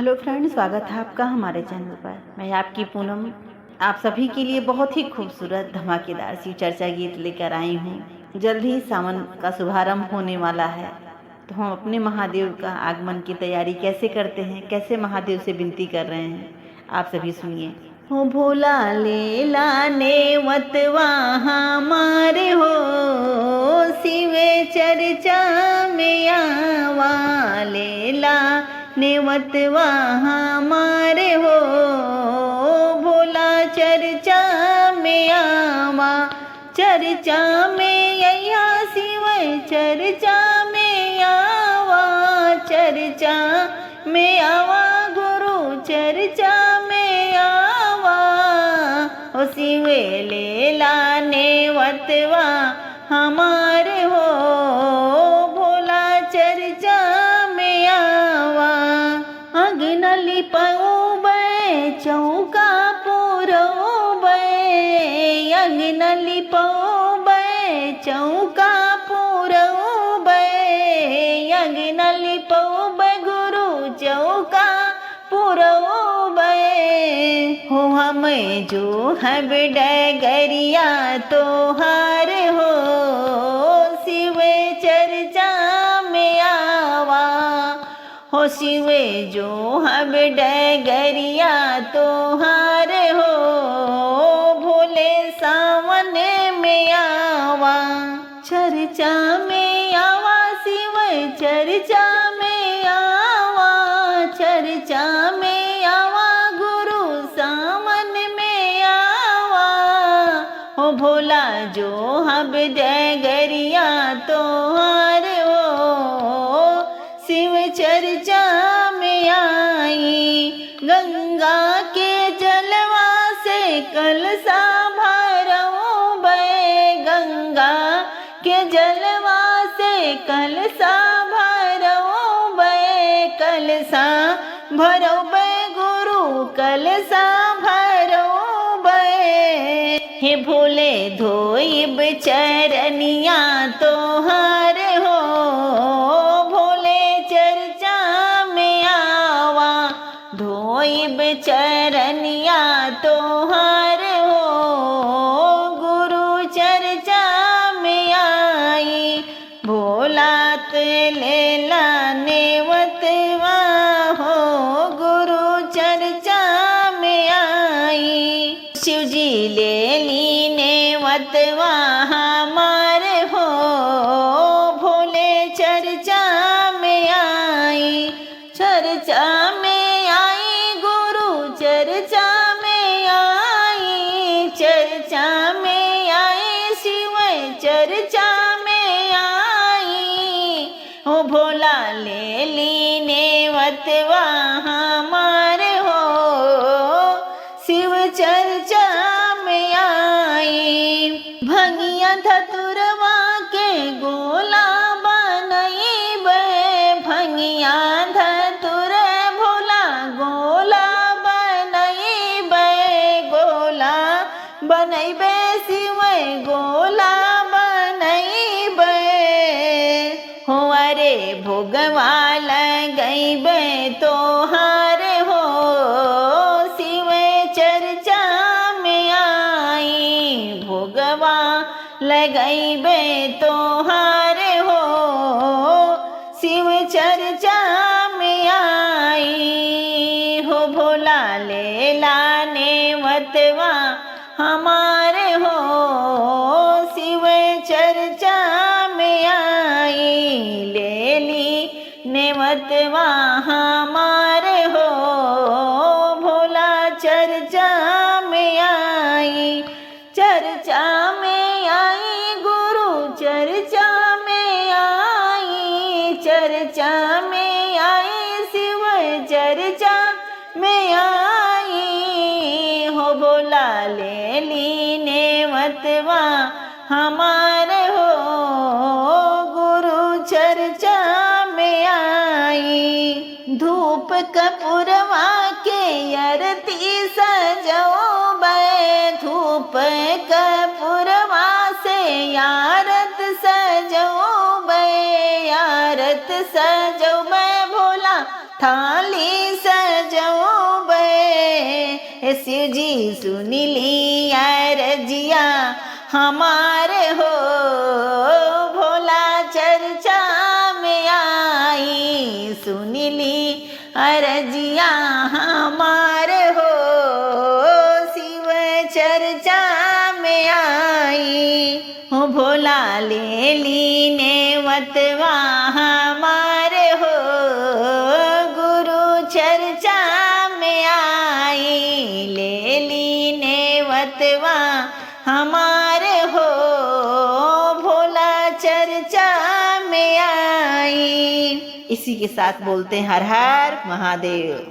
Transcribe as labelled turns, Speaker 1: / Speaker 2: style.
Speaker 1: Hello friend, स्वागत है आपका हमारे चैनल पर। मैं आपकी पूनम आप सभी के लिए बहुत ही खूबसूरत धमाकेदार शिव चर्चा गीत लेकर आई हूँ। जल्द ही सावन का शुभारंभ होने वाला है, तो हम अपने महादेव का आगमन की तैयारी कैसे करते हैं, कैसे महादेव से विनती कर रहे हैं, आप सभी सुनिए। हो भोला ले लाने वतवा हमारे हो, शिवे चर्चा में आवा ले ला नेवतवा हमारे हो, भोला चर्चा में आवा, चर्चा में या शिव चर्चा में आवा, चर्चा में आवा गुरु चर्चा में आवा, ओ शिवे ले लाने वतवा हमारे हो, भोला चर्चा में आवा। अग्नि पौबे चौका पुरौबे, अग्नि पौबे चौका पुरौबे, अग्नि पौबे गुरु चौका पुरौबे, हो हमें जो है डगरिया तोहार हो, शिवे चर्चा में आवा, हो शिवे जो हम डगरिया तोहार हो, भोले सावन में आवा, चर्चा में आवा शिव चर्चा में आवा, चर्चा में आवा गुरु सावन में आवा, हो भोला जो हम डगरिया तोहार हो, शिव चर्चा में आई। गंगा के जलवा से कलसा भरोबे, गंगा के जलवा से कलसा भरोबे, कलसा भरोबे गुरु कलसा भरोबे, हे भोले धोइब चरनिया तोहार हो, धोइब चरनिया तोहार हो, गुरु चर्चा में आई, भोलात ले लाने वतवा हो, गुरु चर्चा में आई। शिव जी ले लीने वतवा हमारे हो, भोले चर्चा में आई, चर्चा में चर्चा में आई, चर्चा में आई शिव चर्चा में आई, ओ भोला ले लीने वतवा हमारे हो, शिव चर्चा में आई। भंगिया धतुरवा के गोला बनईबे, भंगिया धतुर भोला गोला बनैबे शिव गोला बनैबे, हो अरे भोगवा लगैबे तोहार हो, शिव चर्चा में आई, भोगवा लगैबे तोहार हो, शिव चर्चा में आई, हो भोला ले लाने वतवा हमारे हो, शिव चर्चा में आई, ले ली नेवतवा हमारे हो, भोला चर्चा में आई, चर्चा में आई गुरु चर्चा में आई, चर्चा में आई शिव चर्चा में आई, हो भोला ले लीने वतवा हमारे हो, गुरु चर्चा में आई। धूप कपूरवा के आरती सजोबे, धूप कपूरवा से आरत सजोबे, आरत सजोबे भोला थाली सजोबे, शिव जी सुन ली अरजिया हमारे हो, भोला चर्चा में आई, सुन ली अरजिया हमारे हो, शिव चर्चा में आई। हो भोला ले ली नेवतवा हमारे हो, गुरु चर्चा में आई, ले ली नेवतवा हमारे हो, भोला चर्चा में आई। इसी के साथ बोलते हैं हर हर महादेव।